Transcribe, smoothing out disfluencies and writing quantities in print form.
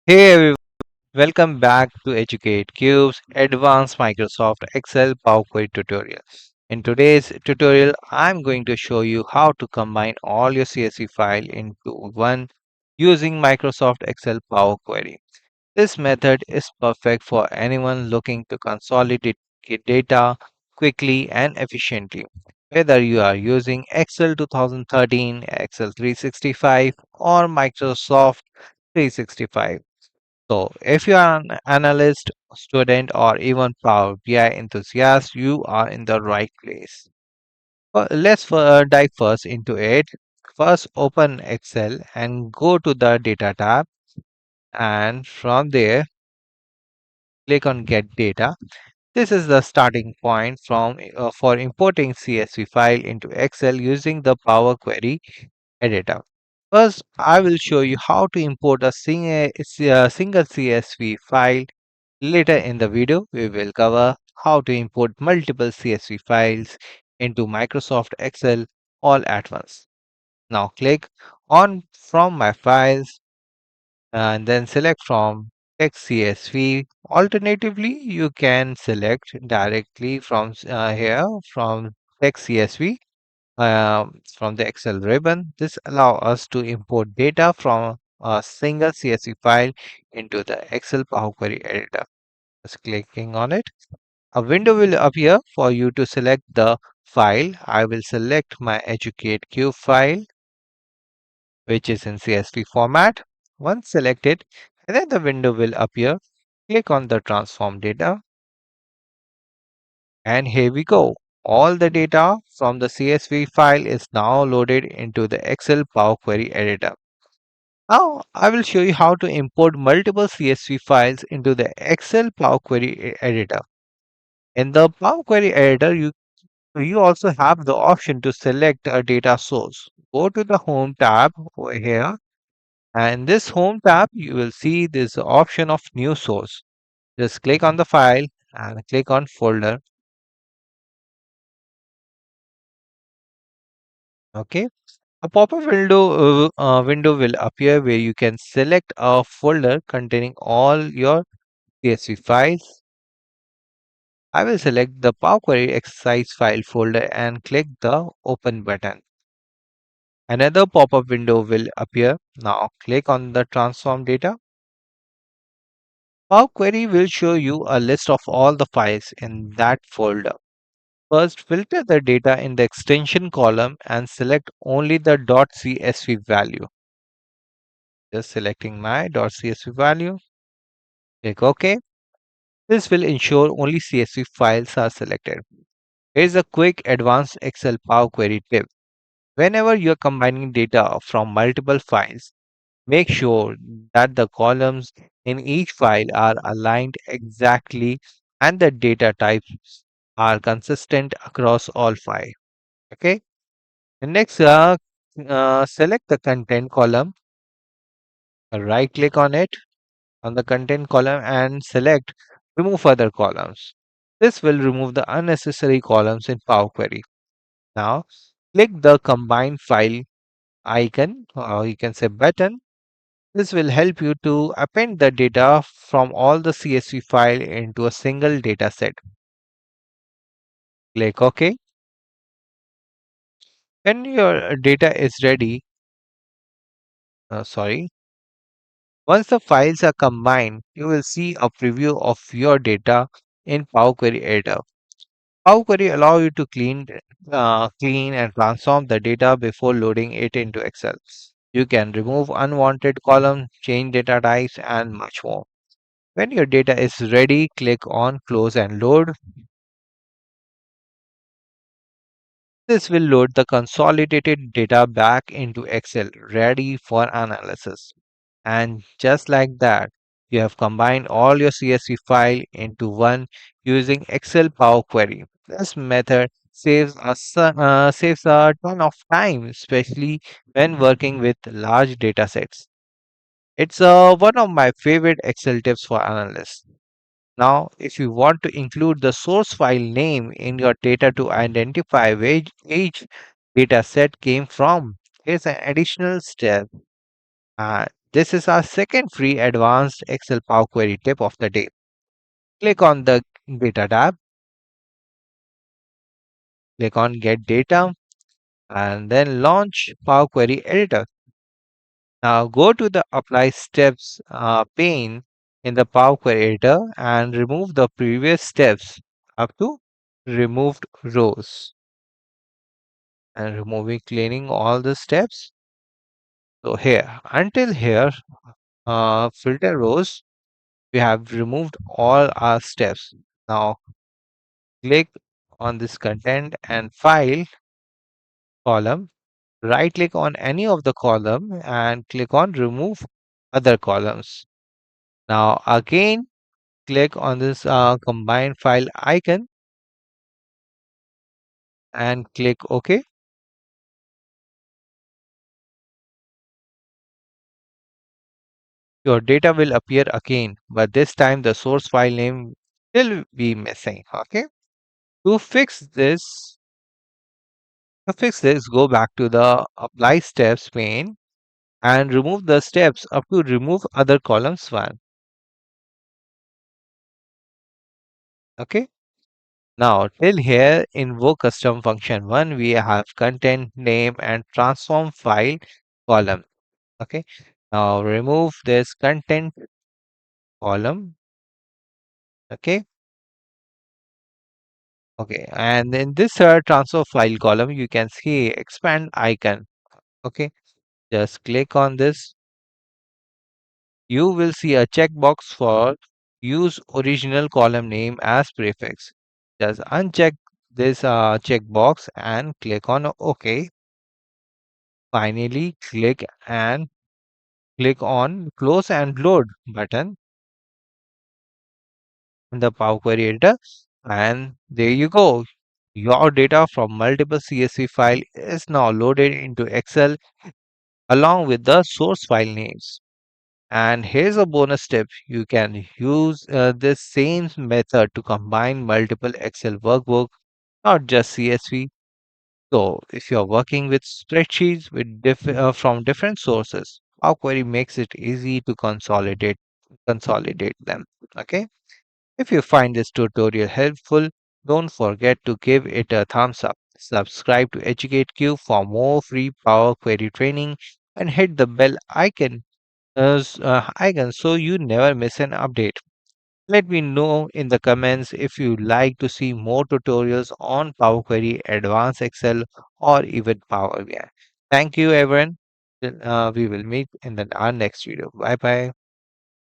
Hey everyone, welcome back to Educate Cube's Advanced Microsoft Excel Power Query tutorial. In today's tutorial, I'm going to show you how to combine all your CSV file into one using Microsoft Excel Power Query. This method is perfect for anyone looking to consolidate data quickly and efficiently. Whether you are using Excel 2013, Excel 365, or Microsoft 365. So, if you are an analyst, student, or even Power BI enthusiast, you are in the right place. Let's dive first into it. First, open Excel and go to the Data tab, and from there, click on Get Data. This is the starting point for importing CSV file into Excel using the Power Query editor. First, I will show you how to import a single CSV file. Later in the video, we will cover how to import multiple CSV files into Microsoft Excel all at once. Now click on From My Files and then select from Text CSV. Alternatively, you can select directly from here from Text CSV from the Excel ribbon. This allows us to import data from a single CSV file into the Excel Power Query editor. Just clicking on it. A window will appear for you to select the file. I will select my Educate Q file, which is in CSV format. Once selected, and then the window will appear. Click on the transform data, and here we go. All the data from the CSV file is now loaded into the Excel Power Query editor. Now, I will show you how to import multiple CSV files into the Excel Power Query editor. In the Power Query editor, you also have the option to select a data source. Go to the Home tab over here, and this Home tab, you will see this option of New Source. Just click on the file and click on Folder. Okay, a pop-up window will appear where you can select a folder containing all your CSV files. I will select the Power Query exercise file folder and click the Open button. Another pop-up window will appear. Now click on the transform data. Power Query will show you a list of all the files in that folder. First, filter the data in the extension column and select only the .csv value. Just selecting my .csv value. Click OK. This will ensure only CSV files are selected. Here's a quick advanced Excel Power Query tip. Whenever you're combining data from multiple files, make sure that the columns in each file are aligned exactly and the data types are consistent across all files. Okay. And next, select the content column, right click on it on the content column and select remove other columns. This will remove the unnecessary columns in Power Query. Now, click the combine file icon, or you can say button. This will help you to append the data from all the CSV file into a single data set. Click OK. When your data is ready, sorry, once the files are combined, you will see a preview of your data in Power Query Editor. Power Query allow you to clean and transform the data before loading it into Excel. You can remove unwanted columns, change data types, and much more. When your data is ready, click on Close and Load. This will load the consolidated data back into Excel, ready for analysis. And just like that, you have combined all your CSV file into one using Excel Power Query. This method saves a ton of time, especially when working with large data sets. It's one of my favorite Excel tips for analysts. Now, if you want to include the source file name in your data to identify where each data set came from, here's an additional step. This is our second free advanced Excel Power Query tip of the day. Click on the Data tab, click on Get Data, and then launch Power Query Editor. Now go to the Apply Steps pane in the Power Query Editor and remove the previous steps up to removed rows and removing cleaning all the steps. So here until here filter rows we have removed all our steps. Now click on this content and file column, right click on any of the column and click on remove other columns. Now again click on this combine file icon and click OK. Your data will appear again, but this time the source file name will be missing. Okay. To fix this, go back to the apply steps pane and remove the steps up to remove other columns one. Okay. Now till here invoke custom function one we have content name and transform file column. Okay. Now remove this content column. Okay. Okay. And in this transfer file column, you can see expand icon. Okay. Just click on this. You will see a checkbox for use original column name as prefix. Just uncheck this checkbox and click on OK. Finally, click on close and load button in the Power Query editor. And there you go. Your data from multiple CSV file is now loaded into Excel along with the source file names. And here's a bonus tip. You can use this same method to combine multiple Excel workbook, not just CSV. So if you're working with spreadsheets from different sources, Power Query makes it easy to consolidate them. Okay. If you find this tutorial helpful, don't forget to give it a thumbs up. Subscribe to EducateQ for more free Power Query training and hit the bell icon so you never miss an update. Let me know in the comments if you like to see more tutorials on Power Query, Advanced Excel, or even Power BI. Thank you, everyone. We will meet in our next video. Bye bye.